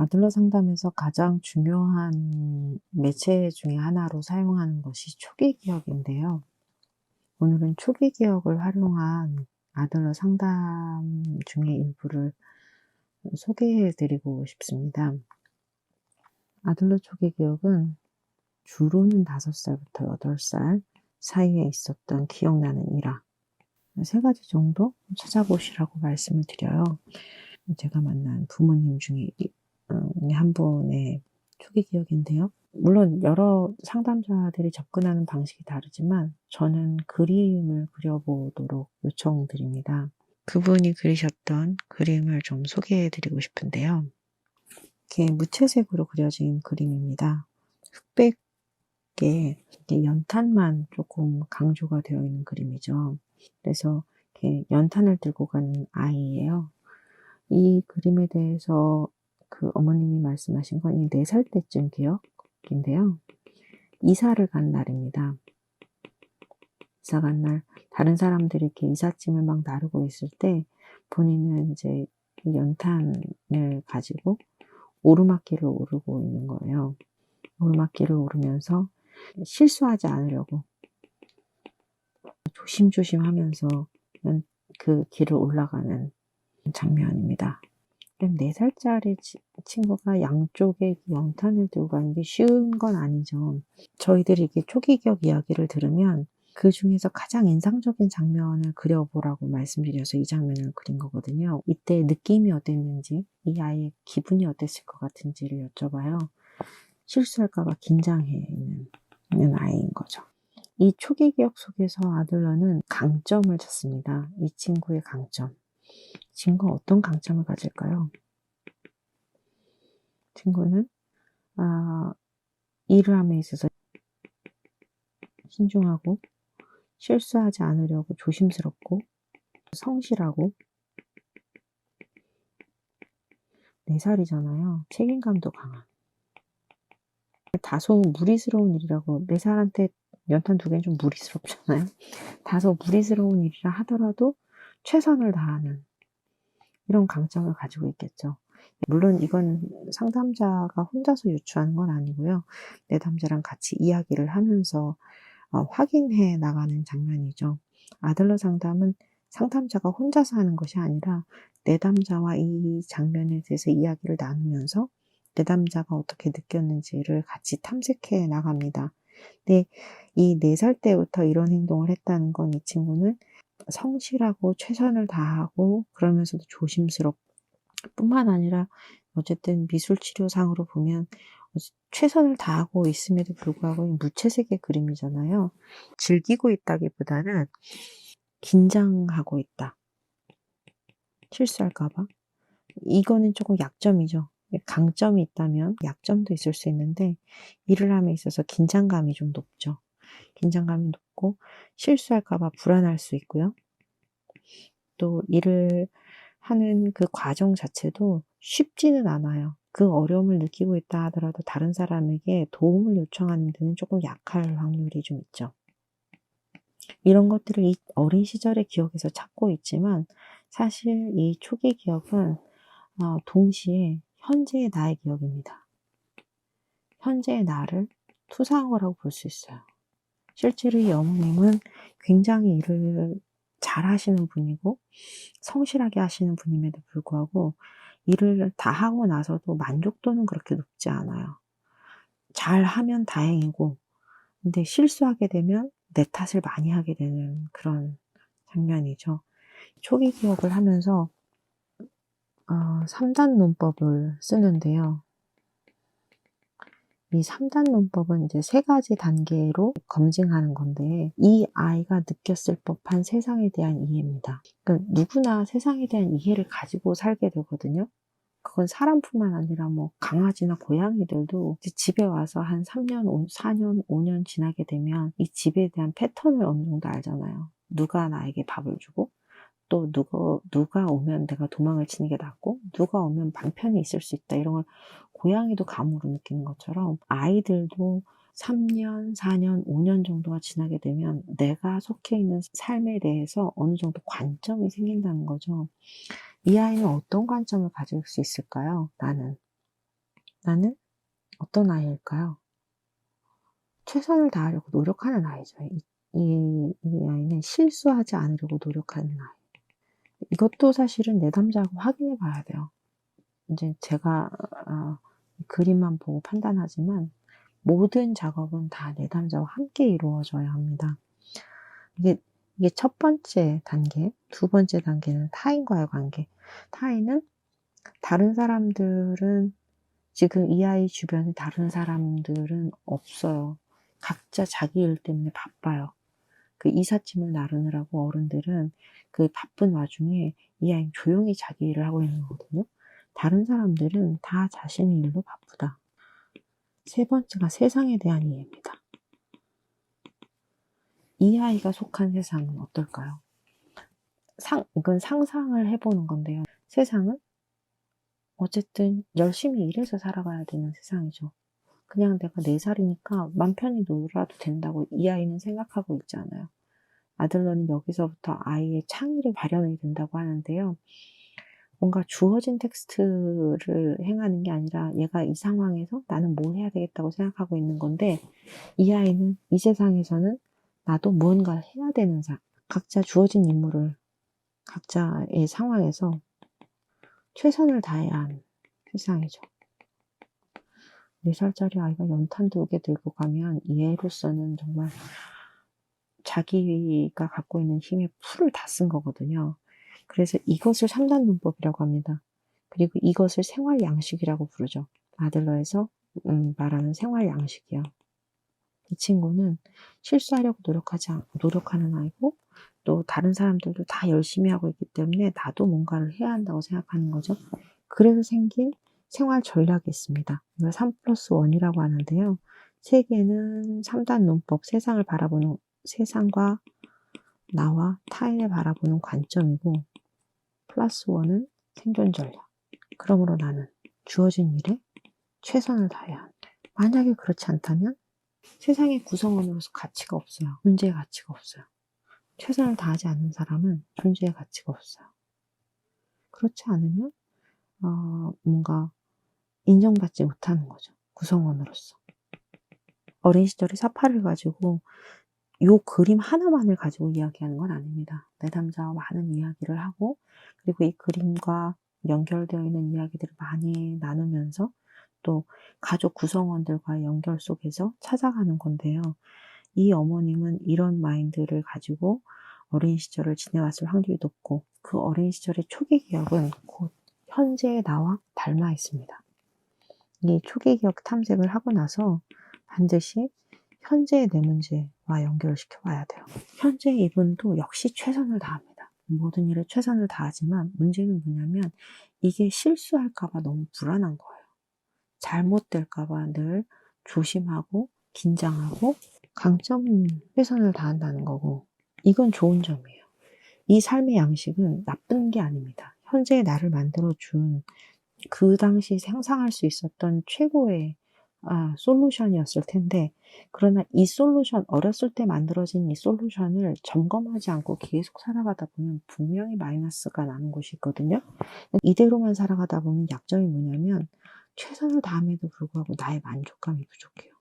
아들러 상담에서 가장 중요한 매체 중에 하나로 사용하는 것이 초기 기억인데요. 오늘은 초기 기억을 활용한 아들러 상담 중에 일부를 소개해 드리고 싶습니다. 아들러 초기 기억은 주로는 5살부터 8살 사이에 있었던 기억나는 일화 3가지 정도 찾아보시라고 말씀을 드려요. 제가 만난 부모님 중에 한 분의 초기 기억인데요. 물론 여러 상담자들이 접근하는 방식이 다르지만 저는 그림을 그려보도록 요청드립니다. 그분이 그리셨던 그림을 좀 소개해 드리고 싶은데요. 이렇게 무채색으로 그려진 그림입니다. 흑백에 이렇게 연탄만 조금 강조가 되어 있는 그림이죠. 그래서 이렇게 연탄을 들고 가는 아이예요. 이 그림에 대해서 그 어머님이 말씀하신 건 이 4살 때쯤 기억인데요. 이사를 간 날입니다. 이사 간 날 다른 사람들이 이렇게 이삿짐을 막 나르고 있을 때 본인은 이제 이 연탄을 가지고 오르막길을 오르고 있는 거예요. 오르막길을 오르면서 실수하지 않으려고 조심조심 하면서 그 길을 올라가는 장면입니다. 4살짜리 친구가 양쪽에 연탄을 들고 가는 게 쉬운 건 아니죠. 저희들이 이렇게 초기 기억 이야기를 들으면 그 중에서 가장 인상적인 장면을 그려보라고 말씀드려서 이 장면을 그린 거거든요. 이때 느낌이 어땠는지, 이 아이의 기분이 어땠을 것 같은지를 여쭤봐요. 실수할까봐 긴장해 있는 아이인 거죠. 이 초기 기억 속에서 아들러는 강점을 찾습니다. 이 친구의 강점. 친구가 어떤 강점을 가질까요? 친구는 일을 함에 있어서 신중하고 실수하지 않으려고 조심스럽고 성실하고 4살이잖아요. 책임감도 강한. 다소 무리스러운 일이라고 4살한테 연탄 2개는 좀 무리스럽잖아요. 다소 무리스러운 일이라 하더라도 최선을 다하는 이런 강점을 가지고 있겠죠. 물론 이건 상담자가 혼자서 유추하는 건 아니고요. 내담자랑 같이 이야기를 하면서 확인해 나가는 장면이죠. 아들러 상담은 상담자가 혼자서 하는 것이 아니라 내담자와 이 장면에 대해서 이야기를 나누면서 내담자가 어떻게 느꼈는지를 같이 탐색해 나갑니다. 근데 이 4살 때부터 이런 행동을 했다는 건 이 친구는 성실하고 최선을 다하고 그러면서도 조심스럽고 뿐만 아니라 어쨌든 미술치료상으로 보면 최선을 다하고 있음에도 불구하고 무채색의 그림이잖아요. 즐기고 있다기보다는 긴장하고 있다. 실수할까봐. 이거는 조금 약점이죠. 강점이 있다면 약점도 있을 수 있는데 일을 함에 있어서 긴장감이 좀 높죠. 긴장감이 높고 실수할까봐 불안할 수 있고요. 또 일을 하는 그 과정 자체도 쉽지는 않아요. 그 어려움을 느끼고 있다 하더라도 다른 사람에게 도움을 요청하는 데는 조금 약할 확률이 좀 있죠. 이런 것들을 이 어린 시절의 기억에서 찾고 있지만 사실 이 초기 기억은 동시에 현재의 나의 기억입니다. 현재의 나를 투사한 거라고 볼 수 있어요. 실제로 이 어머님은 굉장히 일을 잘 하시는 분이고 성실하게 하시는 분임에도 불구하고 일을 다 하고 나서도 만족도는 그렇게 높지 않아요. 잘하면 다행이고 근데 실수하게 되면 내 탓을 많이 하게 되는 그런 장면이죠. 초기 기억을 하면서 3단 논법을 쓰는데요. 이 3단 논법은 이제 3가지 단계로 검증하는 건데 이 아이가 느꼈을 법한 세상에 대한 이해입니다. 그러니까 누구나 세상에 대한 이해를 가지고 살게 되거든요. 그건 사람뿐만 아니라 뭐 강아지나 고양이들도 집에 와서 한 3년, 4년, 5년 지나게 되면 이 집에 대한 패턴을 어느 정도 알잖아요. 누가 나에게 밥을 주고 또 누가 오면 내가 도망을 치는 게 낫고 누가 오면 방편이 있을 수 있다. 이런 걸 고양이도 감으로 느끼는 것처럼 아이들도 3년, 4년, 5년 정도가 지나게 되면 내가 속해 있는 삶에 대해서 어느 정도 관점이 생긴다는 거죠. 이 아이는 어떤 관점을 가질 수 있을까요? 나는. 나는 어떤 아이일까요? 최선을 다하려고 노력하는 아이죠. 이 아이는 실수하지 않으려고 노력하는 아이. 이것도 사실은 내담자하고 확인해 봐야 돼요. 이제 제가 그림만 보고 판단하지만 모든 작업은 다 내담자와 함께 이루어져야 합니다. 이게 첫 번째 단계, 두 번째 단계는 타인과의 관계. 타인은 다른 사람들은 지금 이 아이 주변에 다른 사람들은 없어요. 각자 자기 일 때문에 바빠요. 그 이삿짐을 나르느라고 어른들은 그 바쁜 와중에 이 아이는 조용히 자기 일을 하고 있는 거거든요. 다른 사람들은 다 자신의 일로 바쁘다. 세 번째가 세상에 대한 이해입니다. 이 아이가 속한 세상은 어떨까요? 이건 상상을 해보는 건데요. 세상은 어쨌든 열심히 일해서 살아가야 되는 세상이죠. 그냥 내가 4살이니까 맘 편히 놀아도 된다고 이 아이는 생각하고 있지 않아요. 아들러는 여기서부터 아이의 창의를 발현이 된다고 하는데요. 뭔가 주어진 텍스트를 행하는 게 아니라 얘가 이 상황에서 나는 뭘 해야 되겠다고 생각하고 있는 건데, 이 아이는 이 세상에서는 나도 무언가를 해야 되는 각자 주어진 임무를 각자의 상황에서 최선을 다해야 하는 세상이죠. 4살짜리 아이가 연탄 2개 들고 가면 얘로서는 정말 자기가 갖고 있는 힘의 풀을 다 쓴 거거든요. 그래서 이것을 3단 문법이라고 합니다. 그리고 이것을 생활 양식이라고 부르죠. 아들러에서 말하는 생활 양식이요. 이 친구는 실수하려고 노력하는 아이고, 또 다른 사람들도 다 열심히 하고 있기 때문에 나도 뭔가를 해야 한다고 생각하는 거죠. 그래서 생긴 생활 전략이 있습니다. 이걸 3+1이라고 하는데요. 세계는 3단 문법, 세상과 나와 타인을 바라보는 관점이고, 플러스 1은 생존 전략. 그러므로 나는 주어진 일에 최선을 다해야 한다. 만약에 그렇지 않다면 세상의 구성원으로서 가치가 없어요. 존재의 가치가 없어요. 최선을 다하지 않는 사람은 존재의 가치가 없어요. 그렇지 않으면 뭔가 인정받지 못하는 거죠. 구성원으로서. 어린 시절에 사파를 가지고 요 그림 하나만을 가지고 이야기하는 건 아닙니다. 내담자와 많은 이야기를 하고, 그리고 이 그림과 연결되어 있는 이야기들을 많이 나누면서 또 가족 구성원들과의 연결 속에서 찾아가는 건데요. 이 어머님은 이런 마인드를 가지고 어린 시절을 지내왔을 확률이 높고, 그 어린 시절의 초기 기억은 곧 현재의 나와 닮아 있습니다. 이 초기 기억 탐색을 하고 나서 반드시 현재의 내 문제와 연결을 시켜봐야 돼요. 현재 이분도 역시 최선을 다합니다. 모든 일에 최선을 다하지만 문제는 뭐냐면 이게 실수할까봐 너무 불안한 거예요. 잘못될까봐 늘 조심하고 긴장하고, 강점은 최선을 다한다는 거고, 이건 좋은 점이에요. 이 삶의 양식은 나쁜 게 아닙니다. 현재의 나를 만들어준 그 당시 상상할 수 있었던 최고의 솔루션이었을 텐데, 그러나 이 솔루션, 어렸을 때 만들어진 이 솔루션을 점검하지 않고 계속 살아가다 보면 분명히 마이너스가 나는 곳이 있거든요. 이대로만 살아가다 보면 약점이 뭐냐면 최선을 다함에도 불구하고 나의 만족감이 부족해요.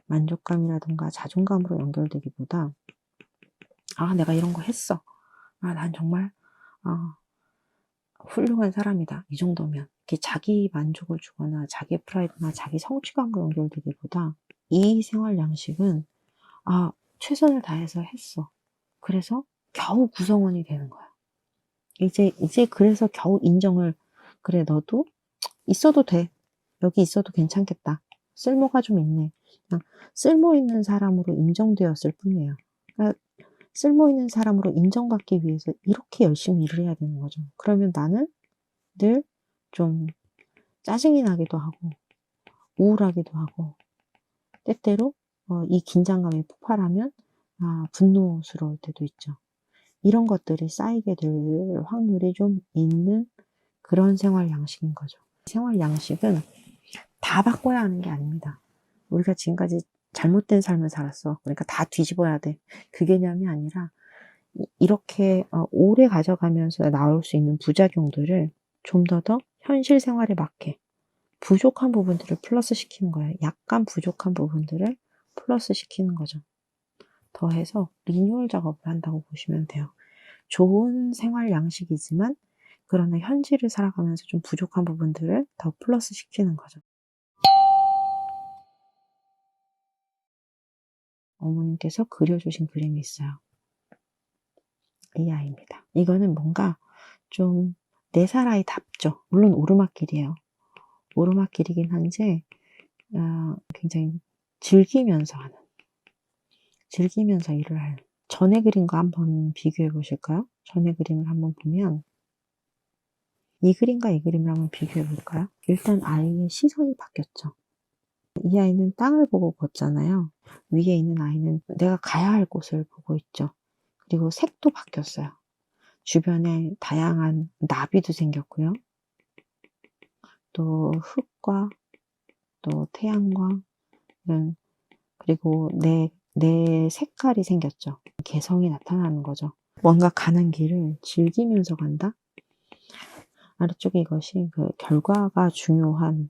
만족감이라든가 자존감으로 연결되기보다 내가 이런 거 했어. 난 정말 훌륭한 사람이다. 이 정도면. 이렇게 자기 만족을 주거나 자기 프라이드나 자기 성취감으로 연결되기보다 이 생활 양식은 최선을 다해서 했어. 그래서 겨우 구성원이 되는 거야. 이제 그래서 겨우 인정을, 그래 너도 있어도 돼. 여기 있어도 괜찮겠다. 쓸모가 좀 있네. 그냥 쓸모 있는 사람으로 인정되었을 뿐이에요. 그러니까 쓸모 있는 사람으로 인정받기 위해서 이렇게 열심히 일을 해야 되는 거죠. 그러면 나는 늘 좀 짜증이 나기도 하고 우울하기도 하고, 때때로 이 긴장감이 폭발하면 분노스러울 때도 있죠. 이런 것들이 쌓이게 될 확률이 좀 있는 그런 생활 양식인 거죠. 생활 양식은 다 바꿔야 하는 게 아닙니다. 우리가 지금까지 잘못된 삶을 살았어. 그러니까 다 뒤집어야 돼. 그 개념이 아니라 이렇게 오래 가져가면서 나올 수 있는 부작용들을 좀 더 현실 생활에 맞게 부족한 부분들을 플러스 시키는 거예요. 약간 부족한 부분들을 플러스 시키는 거죠. 더해서 리뉴얼 작업을 한다고 보시면 돼요. 좋은 생활 양식이지만 그러나 현실을 살아가면서 좀 부족한 부분들을 더 플러스 시키는 거죠. 어머님께서 그려주신 그림이 있어요. 이 아이입니다. 이거는 뭔가 좀 4살 아이답죠. 물론 오르막길이에요. 오르막길이긴 한데 굉장히 즐기면서 일을 하는. 전의 그림과 한번 비교해 보실까요? 전의 그림을 한번 보면 이 그림과 이 그림을 한번 비교해 볼까요? 일단 아이의 시선이 바뀌었죠. 이 아이는 땅을 보고 걷잖아요. 위에 있는 아이는 내가 가야 할 곳을 보고 있죠. 그리고 색도 바뀌었어요. 주변에 다양한 나비도 생겼고요. 또 흙과 또 태양광 이런, 그리고 내 색깔이 생겼죠. 개성이 나타나는 거죠. 뭔가 가는 길을 즐기면서 간다? 아래쪽에 이것이 그 결과가 중요한,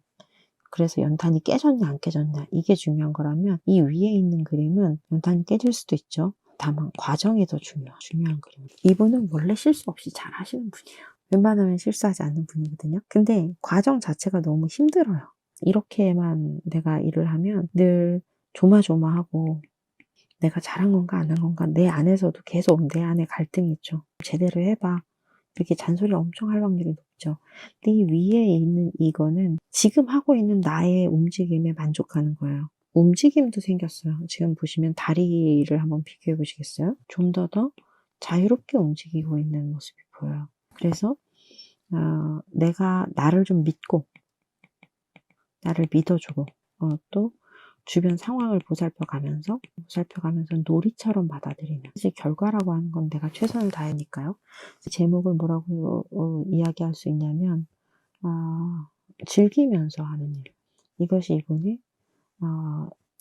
그래서 연탄이 깨졌냐 안 깨졌냐 이게 중요한 거라면 이 위에 있는 그림은 연탄이 깨질 수도 있죠. 다만 과정이 더 중요한 그림이에요. 이분은 원래 실수 없이 잘 하시는 분이에요. 웬만하면 실수하지 않는 분이거든요. 근데 과정 자체가 너무 힘들어요. 이렇게만 내가 일을 하면 늘 조마조마하고 내가 잘한 건가 안 한 건가, 내 안에서도 계속 내 안에 갈등이 있죠. 제대로 해봐. 이렇게 잔소리를 엄청 할 확률이 높죠. 근데 이 위에 있는 이거는 지금 하고 있는 나의 움직임에 만족하는 거예요. 움직임도 생겼어요. 지금 보시면 다리를 한번 비교해 보시겠어요? 좀 더 자유롭게 움직이고 있는 모습이 보여요. 그래서 내가 나를 좀 믿고 나를 믿어주고 또 주변 상황을 보살펴가면서 놀이처럼 받아들이는, 이제 결과라고 하는 건 내가 최선을 다하니까요. 제목을 뭐라고 이야기할 수 있냐면 즐기면서 하는 일. 이것이 이분이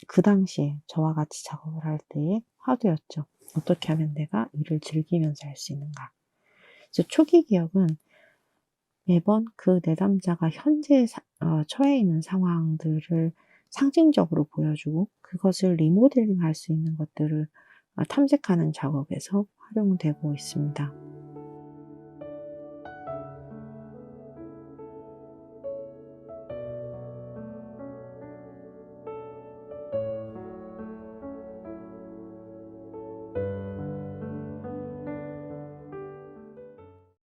그 당시에 저와 같이 작업을 할 때의 화두였죠. 어떻게 하면 내가 일을 즐기면서 할 수 있는가. 그래서 초기 기억은 매번 그 내담자가 현재 처해 있는 상황들을 상징적으로 보여주고 그것을 리모델링 할 수 있는 것들을 탐색하는 작업에서 활용되고 있습니다.